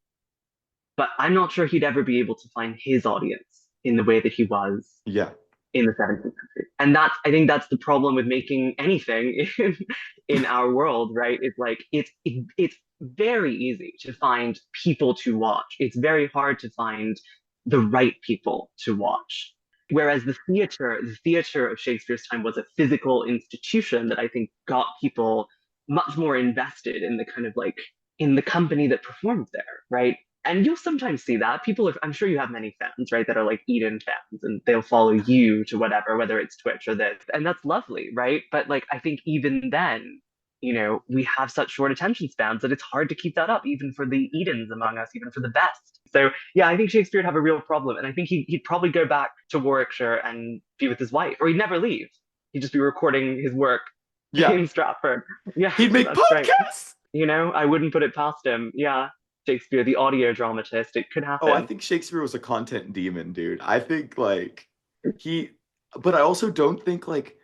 But I'm not sure he'd ever be able to find his audience in the way that he was Yeah. in the 17th century. And I think that's the problem with making anything in our world, right? It's like it's very easy to find people to watch. It's very hard to find the right people to watch. Whereas the theater of Shakespeare's time was a physical institution that I think got people much more invested in the kind of like in the company that performed there, right? And you'll sometimes see that people I'm sure you have many fans, right, that are like Eden fans and they'll follow you to whatever, whether it's Twitch or this. And that's lovely, right? But like I think even then, we have such short attention spans that it's hard to keep that up, even for the Edens among us, even for the best. So yeah, I think Shakespeare would have a real problem. And I think he'd probably go back to Warwickshire and be with his wife, or he'd never leave. He'd just be recording his work Yeah. in Stratford. Yeah, He'd make that's right. podcasts. I wouldn't put it past him. Yeah. Shakespeare, the audio dramatist. It could Oh, I happen. think Shakespeare was a content demon, dude. I think like he, but I also don't think like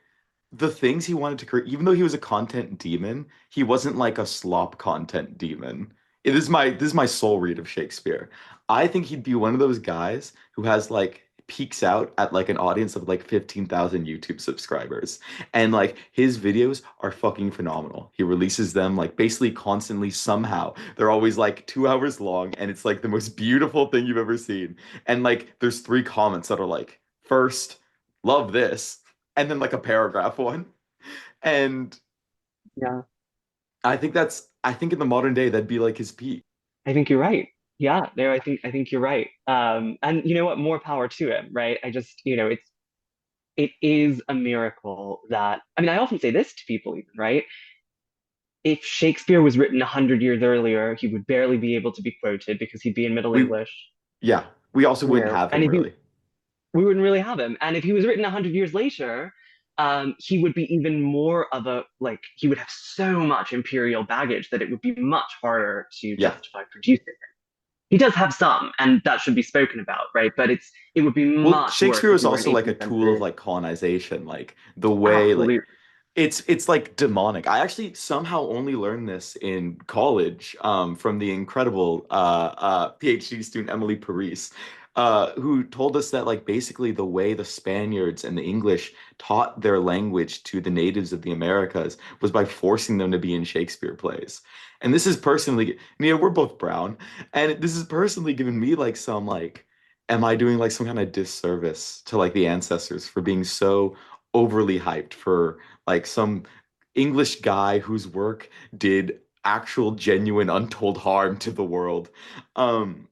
the things he wanted to create, even though he was a content demon, he wasn't like a slop content demon. This is my soul read of Shakespeare. I think he'd be one of those guys who has like peaks out at like an audience of like 15,000 YouTube subscribers. And like his videos are fucking phenomenal. He releases them like basically constantly somehow. They're always like 2 hours long and it's like the most beautiful thing you've ever seen. And like there's three comments that are like, first, love this, and then like a paragraph one. And Yeah, I think in the modern day that'd be like his peak. I think you're right. Yeah, no, I think you're right. And you know what? More power to him, right? I just, it is a miracle that I mean, I often say this to people, even, right? If Shakespeare was written 100 years earlier, he would barely be able to be quoted because he'd be in Middle We English, Yeah, we also wouldn't have and him if he really. we wouldn't really have him. And if he was written 100 years later, he would be even more of a like he would have so much imperial baggage that it would be much harder to Yeah. justify producing. He does have some, and that should be spoken about, right? But it would be Well, much worse Shakespeare if was he were an also like a 18th tool of century. like colonization, like the way like Absolutely. it's like demonic. I actually somehow only learned this in college from the incredible PhD student Emily Paris. who told us that like basically the way the Spaniards and the English taught their language to the natives of the Americas was by forcing them to be in Shakespeare plays. And this is personally, we're both brown, and this is personally given me like some like, am I doing like some kind of disservice to like the ancestors for being so overly hyped for like some English guy whose work did actual genuine untold harm to the world? Um,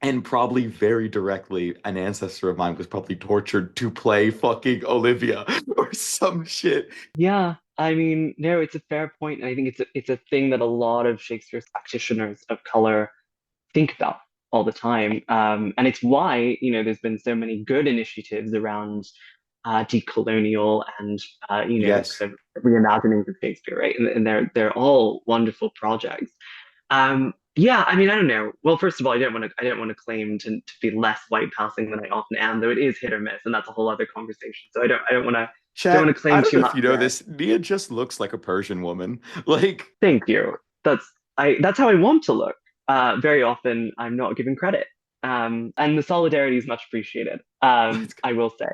and probably very directly, an ancestor of mine was probably tortured to play fucking Olivia or some shit. Yeah, I mean, no, it's a fair point, and I think it's a thing that a lot of Shakespeare's practitioners of color think about all the time. And it's why, there's been so many good initiatives around decolonial and Yes. kind of reimaginings of Shakespeare, right? And they're all wonderful projects. Yeah, I mean, I don't know. Well, first of all, I don't want to claim to be less white passing than I often am, though it is hit or miss, and that's a whole other conversation. So I don't want to Chat, I claim don't too know if much you know there. this. Nia just looks like a Persian woman. Like, Thank you. That's how I want to look. Very often I'm not given credit. And the solidarity is much appreciated. let's go. I will say.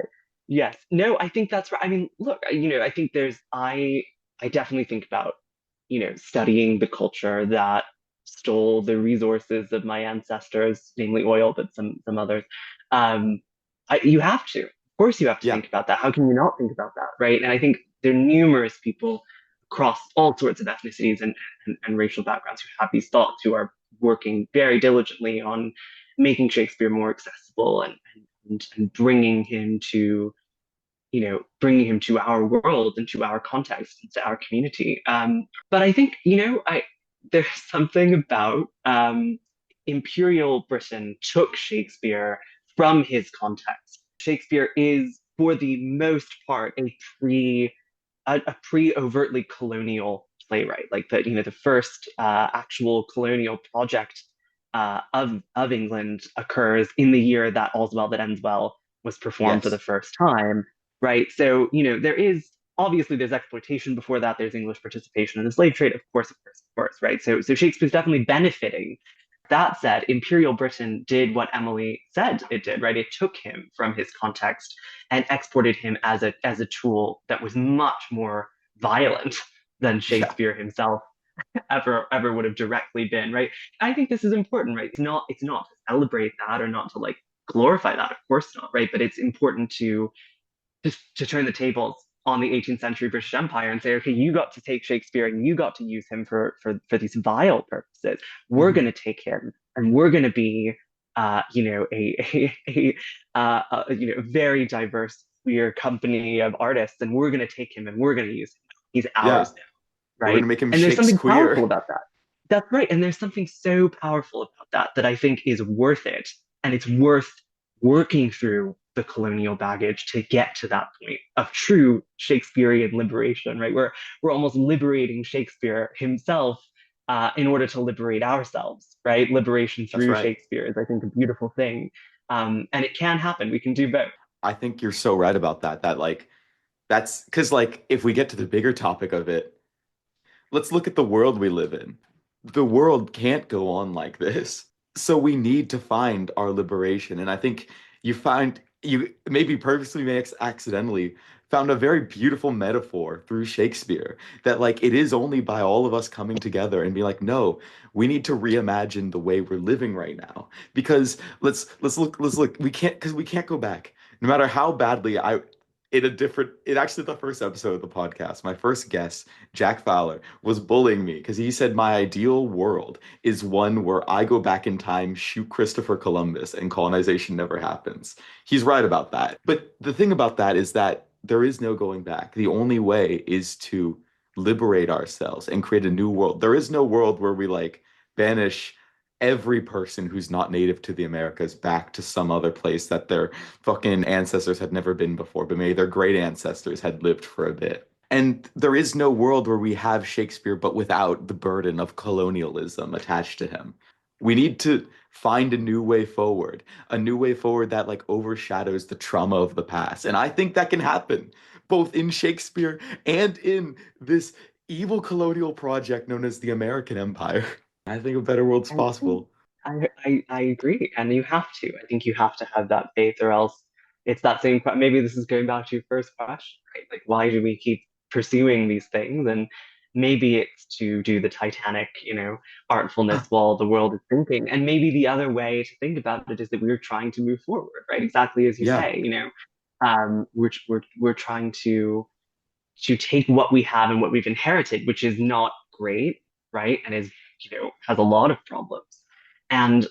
Yes. No, I think that's right. I mean, look, I think I definitely think about, studying the culture that stole the resources of my ancestors, namely oil, but some others. Um, you have to. Of course you have to Yeah, think about that. How can you not think about that, right? And I think there are numerous people across all sorts of ethnicities and racial backgrounds who have these thoughts, who are working very diligently on making Shakespeare more accessible and bringing him to our world and to our context and to our community. But I think, there's something about Imperial Britain took Shakespeare from his context. Shakespeare is, for the most part, a pre-overtly colonial playwright, like the first actual colonial project of England occurs in the year that All's Well That Ends Well was performed for the yes. first time, right? So there is obviously there's exploitation before that. There's English participation in the slave trade, of course, right? So Shakespeare's definitely benefiting. That said, Imperial Britain did what Emily said it did, right? It took him from his context and exported him as a tool that was much more violent than Yeah, Shakespeare himself ever would have directly been, right? I think this is important, right? It's not to celebrate that or not to like glorify that, of course not, right? But it's important to turn the tables on the 18th century British Empire and say, okay, you got to take Shakespeare and you got to use him for these vile purposes. We're hmm going to take him and we're going to be, a very diverse, queer company of artists, and we're going to take him and we're going to use him. He's yeah. ours now, We're right? gonna make him And there's something Shakespeare. powerful about that. That's right. And there's something so powerful about that I think is worth it. And it's worth working through the colonial baggage to get to that point of true Shakespearean liberation, right? We're almost liberating Shakespeare himself in order to liberate ourselves, right? Liberation That's through right. Shakespeare is, I think, a beautiful thing. And it can happen. We can do both. I think you're so right about that. That like that's because like if we get to the bigger topic of it, let's look at the world we live in. The world can't go on like this. So we need to find our liberation. And I think you maybe purposely, may accidentally found a very beautiful metaphor through Shakespeare that like it is only by all of us coming together and be like, no, we need to reimagine the way we're living right now. Because let's look, we can't go back. No matter how badly I in a different in actually the first episode of the podcast, my first guest, Jack Fowler, was bullying me because he said my ideal world is one where I go back in time, shoot Christopher Columbus, and colonization never happens. He's right about that. But the thing about that is that there is no going back. The only way is to liberate ourselves and create a new world. There is no world where we like banish every person who's not native to the Americas back to some other place that their fucking ancestors had never been before, but maybe their great ancestors had lived for a bit. And there is no world where we have Shakespeare, but without the burden of colonialism attached to him. We need to find a new way forward that like overshadows the trauma of the past. And I think that can happen both in Shakespeare and in this evil colonial project known as the American Empire. I think a better world's And possible. I agree, and you have to. I think you have to have that faith, or else it's that same. Maybe this is going back to your first question, right? Like, why do we keep pursuing these things? And maybe it's to do the Titanic, artfulness while the world is sinking. And maybe the other way to think about it is that we're trying to move forward, right? Exactly as you Yeah. say, we're trying to take what we have and what we've inherited, which is not great, right? And is, has a lot of problems. And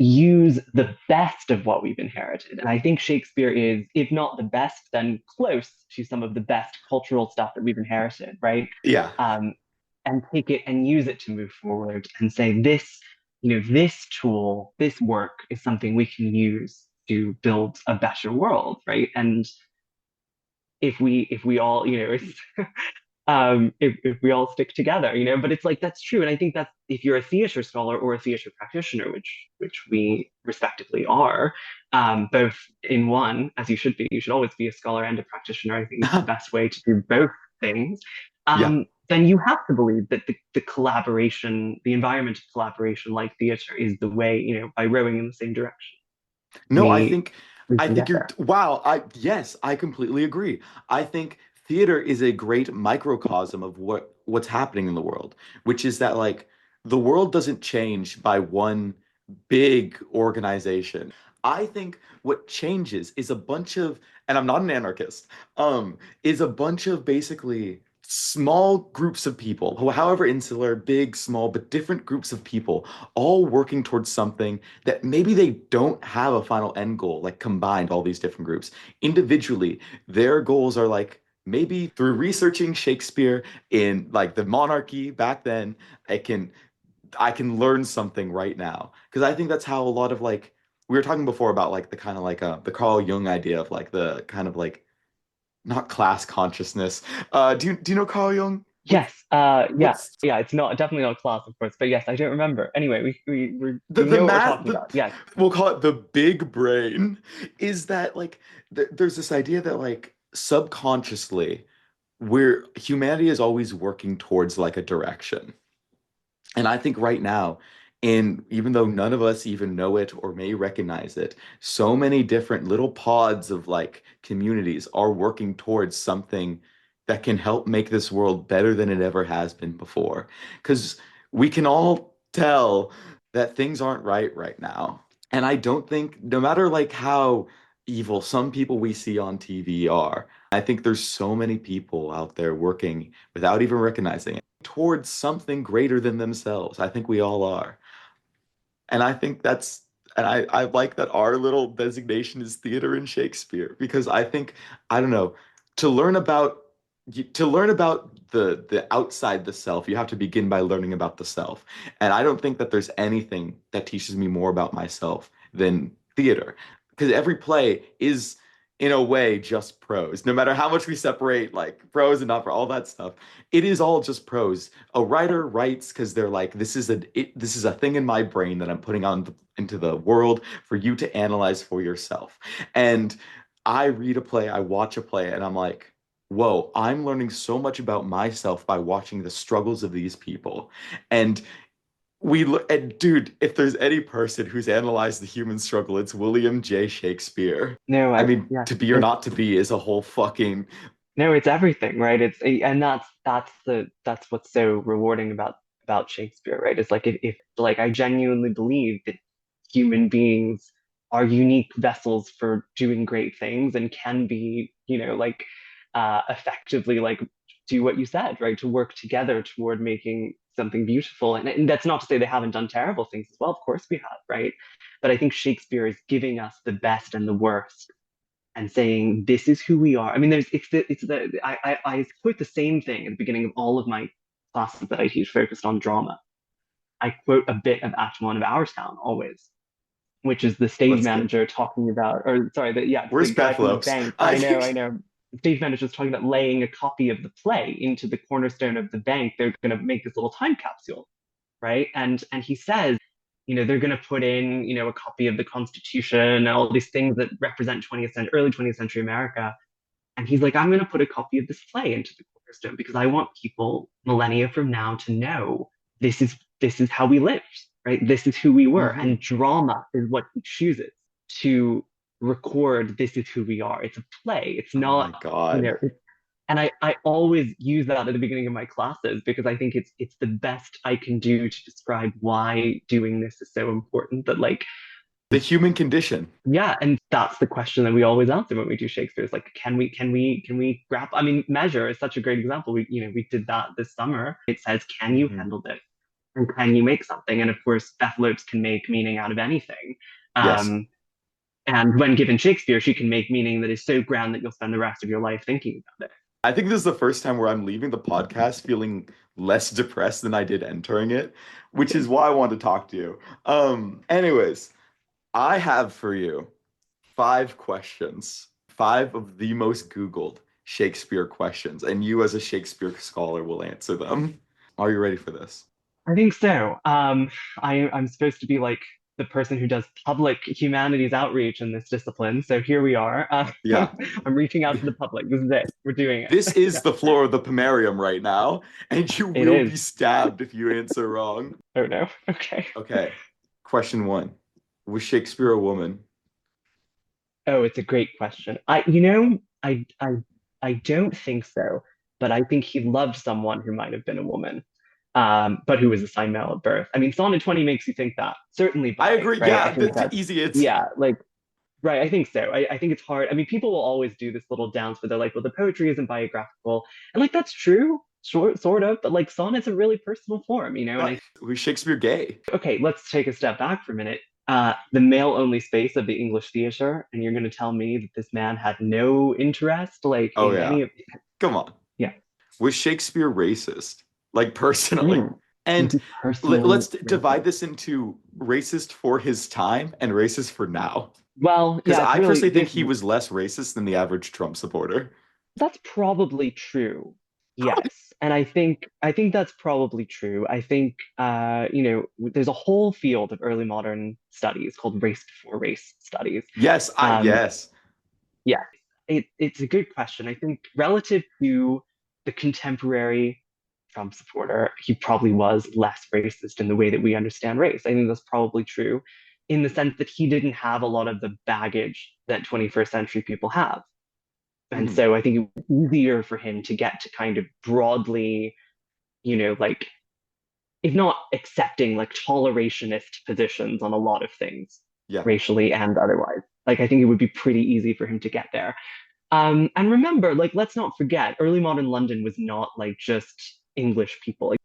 use the best of what we've inherited. And I think Shakespeare is, if not the best, then close to some of the best cultural stuff that we've inherited, right? Yeah. Um, and take it and use it to move forward and say this tool, this work is something we can use to build a better world, right? And if we all, if we all stick together, but it's like that's true. And I think that if you're a theater scholar or a theater practitioner, which we respectively are, both in one, as you should be, you should always be a scholar and a practitioner. I think it's the best way to do both things. Yeah. Then you have to believe that the collaboration, the environment of collaboration like theater is the way, by rowing in the same direction, No, we we I can think get you're there. wow, yes, I completely agree. I think theater is a great microcosm of what's happening in the world, which is that like the world doesn't change by one big organization. I think what changes is a bunch of, and I'm not an anarchist, is a bunch of basically small groups of people, however insular, big, small, but different groups of people all working towards something that maybe they don't have a final end goal, like combined all these different groups. Individually, their goals are like maybe through researching Shakespeare in like the monarchy back then, I can I can learn something right now. Because I think that's how a lot of like we were talking before about like the kind of like the Carl Jung idea of like the kind of like not class consciousness. Do you know Carl Jung? Yes, yeah, What's yeah. It's not definitely not class, of course, but yes, I don't remember. Anyway, the we the know what we're math talking about. Yes, we'll call it the big brain is that like there's this idea that like subconsciously humanity is always working towards like a direction. And I think right now, in even though none of us even know it or may recognize it, so many different little pods of like communities are working towards something that can help make this world better than it ever has been before. Because we can all tell that things aren't right now. And I don't think, no matter like how evil some people we see on TV are, I think there's so many people out there working without even recognizing it towards something greater than themselves. I think we all are. And I think and I like that our little designation is theater and Shakespeare because I think, I don't know, to learn about to learn about the outside the self, you have to begin by learning about the self. And I don't think that there's anything that teaches me more about myself than theater. Because every play is in a way just prose. No matter how much we separate like prose and not for all that stuff, it is all just prose. A writer writes because they're like, this is a thing in my brain that I'm putting into the world for you to analyze for yourself. And I read a play, I watch a play, and I'm like, whoa, I'm learning so much about myself by watching the struggles of these people. And we look and dude, if there's any person who's analyzed the human struggle, it's William J. Shakespeare. no, I mean, yes, to be or not to be is a whole fucking no, it's everything, right? And that's what's so rewarding about Shakespeare, right? It's like if like I genuinely believe that human beings are unique vessels for doing great things and can be, like effectively like do what you said, right? To work together toward making something beautiful. And that's not to say they haven't done terrible things as well. Of course we have, right? But I think Shakespeare is giving us the best and the worst and saying this is who we are. I mean, I quote the same thing at the beginning of all of my classes that I teach focused on drama. I quote a bit of Act One of Our Town always, which is the stage let's get manager talking about, or sorry, where's the guy Beth from the Lopes? bank. I I know, think I know. The stage manager's talking about laying a copy of the play into the cornerstone of the bank. They're going to make this little time capsule, right? And he says, they're going to put in, a copy of the Constitution and all these things that represent early 20th century America. And he's like, I'm going to put a copy of this play into the cornerstone because I want people millennia from now to know this is how we lived, right? This is who we were. Hmm. And drama is what he chooses to record. This is who we are. It's a play. It's Oh not, my you God. know, and I always use that at the beginning of my classes because I think it's the best I can do to describe why doing this is so important. That like, The human condition. yeah, and that's the question that we always answer when we do Shakespeare. Is like, can we grapple? I mean, Measure is such a great example. We did that this summer. It says, can you Hmm. handle this? And can you make something? And of course, Beth Lopes can make meaning out of anything. Yes. Um, and when given Shakespeare, she can make meaning that is so grand that you'll spend the rest of your life thinking about it. I think this is the first time where I'm leaving the podcast feeling less depressed than I did entering it, which is why I want to talk to you. Anyways, I have for you 5 questions, 5 of the most Googled Shakespeare questions, and you, as a Shakespeare scholar, will answer them. Are you ready for this? I think so. I'm supposed to be like the person who does public humanities outreach in this discipline. So here we are. Yeah. I'm reaching out to the public. This is it. We're doing This it. is Yeah, the floor of the Pomerium right now, and you it will is. be stabbed if you answer wrong. Oh no. Okay. Okay. Question 1. Was Shakespeare a woman? Oh, it's a great question. I don't think so, but I think he loved someone who might have been a woman, but who was assigned male at birth. I mean, Sonnet 20 makes you think that. Certainly I biased, agree. right? I Yeah, think that's that's, the easy answer. yeah, like, right. I think so. I think it's hard. I mean, people will always do this little dance where they're like, well, the poetry isn't biographical. And like, that's true, sort of, but like, sonnet's a really personal form, and But was Shakespeare gay? okay, let's take a step back for a minute. The male only space of the English theater, and you're going to tell me that this man had no interest, like Oh in yeah. any of, Come on. yeah. Was Shakespeare racist? Like personally? Mm. Was And he let's personally divide racist? this into racist for his time and racist for now. Well, Because yeah, it's I really personally think this. he was less racist than the average Trump supporter. That's probably true. Yes. And I think that's probably true. I think there's a whole field of early modern studies called race before race studies. Yes, Um, yes. yeah, it's a good question. I think relative to the contemporary Trump supporter, he probably was less racist in the way that we understand race. I think that's probably true in the sense that he didn't have a lot of the baggage that 21st century people have. And Mhm. so I think it was easier for him to get to kind of broadly, like, if not accepting, like tolerationist positions on a lot of things, Yeah. racially and otherwise. Like, I think it would be pretty easy for him to get there. And remember, like, let's not forget, early modern London was not like just English people. Like,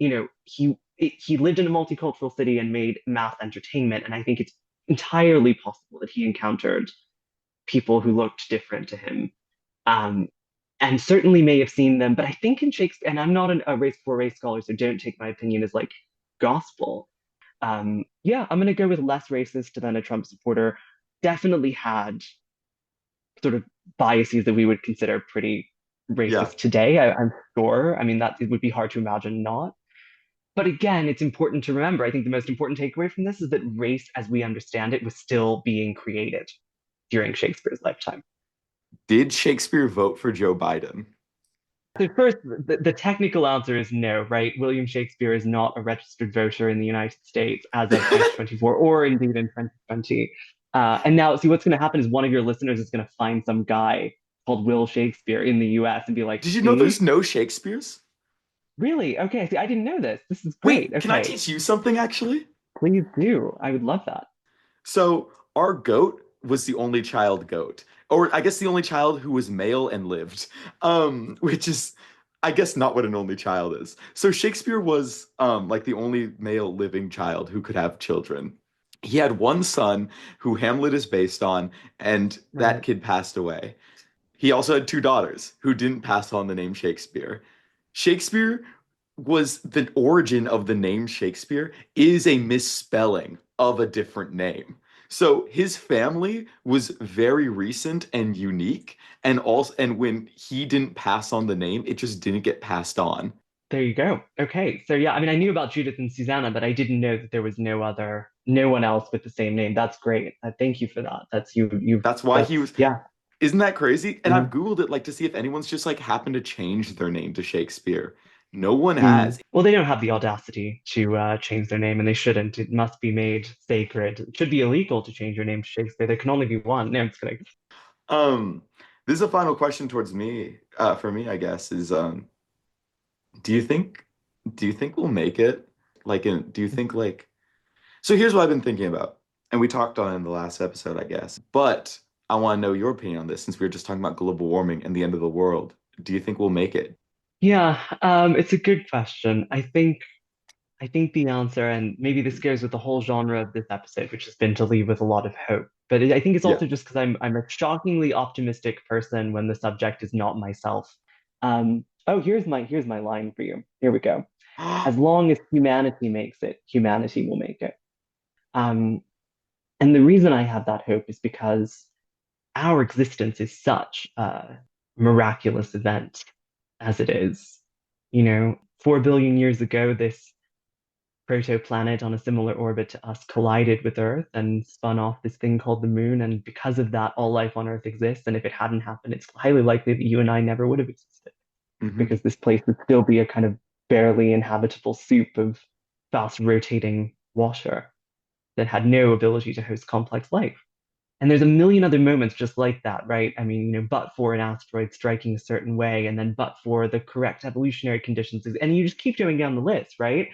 he lived in a multicultural city and made mass entertainment. And I think it's entirely possible that he encountered people who looked different to him, um, and certainly may have seen them. But I think in Shakespeare, and I'm not a race for race scholar, so don't take my opinion as like gospel. Yeah, I'm going to go with less racist than a Trump supporter. Definitely had sort of biases that we would consider pretty Yeah. racist today. I'm sure. I mean, that it would be hard to imagine not. But again, it's important to remember. I think the most important takeaway from this is that race, as we understand it, was still being created during Shakespeare's lifetime. Did Shakespeare vote for Joe Biden? So first, the technical answer is no, right? William Shakespeare is not a registered voter in the United States as of 2024, or indeed in 2020. And now, see, what's going to happen is one of your listeners is going to find some guy called Will Shakespeare in the US and be like, Did you know there's see, no Shakespeares? really? Okay, see, I didn't know this. This is great. Wait, can I Okay, teach you something actually? please do. I would love that. So our goat was the only child goat, or I guess the only child who was male and lived, which is, I guess, not what an only child is. So Shakespeare was like the only male living child who could have children. He had one son who Hamlet is based on, and that Right. kid passed away. He also had 2 daughters who didn't pass on the name Shakespeare. Shakespeare was the origin of the name Shakespeare is a misspelling of a different name. So his family was very recent and unique, and when he didn't pass on the name, it just didn't get passed on. There you go. Okay. So yeah, I mean, I knew about Judith and Susanna, but I didn't know that there was no one else with the same name. That's great. Thank you for that. That's why he was. Yeah. Isn't that crazy? And Yeah. I've Googled it like to see if anyone's just like happened to change their name to Shakespeare. No one Mm. has. Well, they don't have the audacity to change their name, and they shouldn't. It must be made sacred. It should be illegal to change your name to Shakespeare. There can only be one. No, I'm just kidding. Um, this is a final question towards me, for me, I guess, is do you think do you think we'll make it? Do you think like so here's what I've been thinking about, and we talked on it in the last episode, I guess. But I want to know your opinion on this since we were just talking about global warming and the end of the world. Do you think we'll make it? Yeah, it's a good question. I think the answer, and maybe this goes with the whole genre of this episode, which has been to leave with a lot of hope. But I think it's Yeah. also just because I'm a shockingly optimistic person when the subject is not myself. Oh, here's my line for you. Here we go. As long as humanity makes it, humanity will make it. Um, and the reason I have that hope is because our existence is such a miraculous event as it is. 4 billion years ago, this protoplanet on a similar orbit to us collided with Earth and spun off this thing called the moon. And because of that, all life on Earth exists. And if it hadn't happened, it's highly likely that you and I never would have existed Hmm. because this place would still be a kind of barely inhabitable soup of fast rotating water that had no ability to host complex life. And there's a million other moments just like that, right? I mean, but for an asteroid striking a certain way, and then but for the correct evolutionary conditions. And you just keep going down the list, right?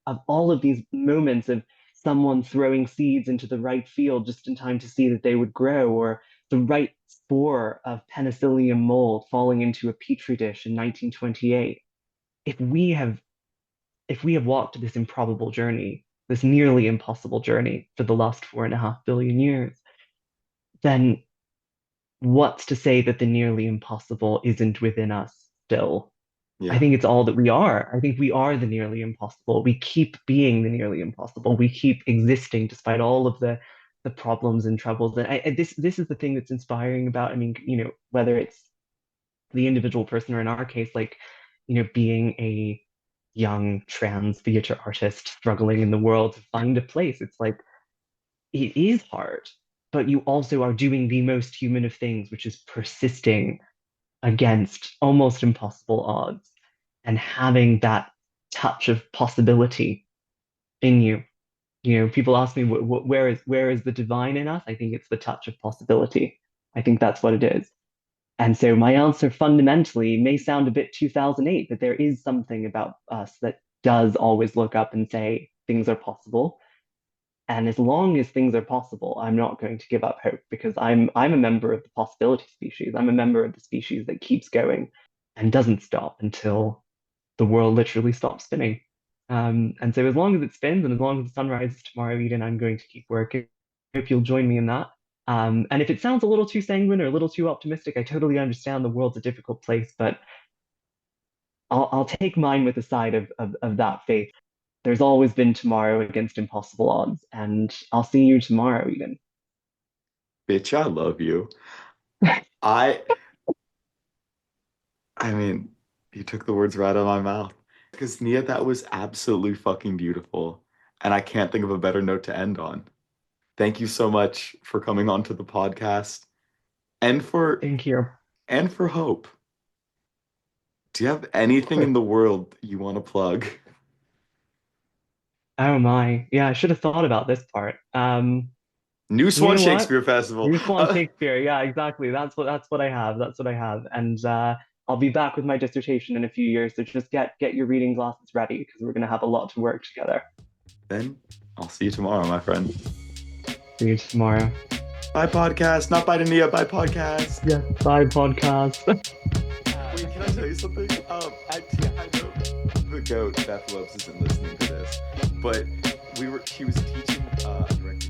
Of all of these moments of someone throwing seeds into the right field just in time to see that they would grow, or the right spore of penicillium mold falling into a petri dish in 1928. If we have if we have walked this improbable journey, this nearly impossible journey for the last 4.5 billion years, then what's to say that the nearly impossible isn't within us still? I Yeah. think it's all that we are. I think we are the nearly impossible. We keep being the nearly impossible. We keep existing despite all of the problems and troubles. And this is the thing that's inspiring about. I mean, whether it's the individual person or in our case, like, being a young trans theater artist struggling in the world to find a place. It's like it is hard, but you also are doing the most human of things, which is persisting against almost impossible odds and having that touch of possibility in you. People ask me, where is the divine in us? I think it's the touch of possibility. I think that's what it is. And so my answer fundamentally may sound a bit 2008, but there is something about us that does always look up and say things are possible. And as long as things are possible, I'm not going to give up hope because I'm a member of the possibility species. I'm a member of the species that keeps going and doesn't stop until the world literally stops spinning. And so as long as it spins and as long as the sun rises tomorrow, Eden, I'm going to keep working. I hope you'll join me in that. And if it sounds a little too sanguine or a little too optimistic, I totally understand the world's a difficult place, but I'll take mine with the side of that faith. There's always been tomorrow against impossible odds, and I'll see you tomorrow, Eden. Bitch, I love you. I I mean, you took the words right out of my mouth. Because Nia, that was absolutely fucking beautiful. And I can't think of a better note to end on. Thank you so much for coming on to the podcast and for Thank you. and for hope. Do you have anything in the world you want to plug? Oh my. Yeah, I should have thought about this part. New You Swan know what? Shakespeare Festival. New Swan Shakespeare. Yeah, exactly. That's what I have. That's what I have. And I'll be back with my dissertation in a few years. So just get your reading glasses ready because we're gonna have a lot to work together. Then I'll see you tomorrow, my friend. See you tomorrow. Bye podcast. Not bye to Nia, bye podcast. Yeah. Bye, podcast. Wait, can I tell you something? I know the goat Beth Lopes isn't listening to this, but she was teaching a direct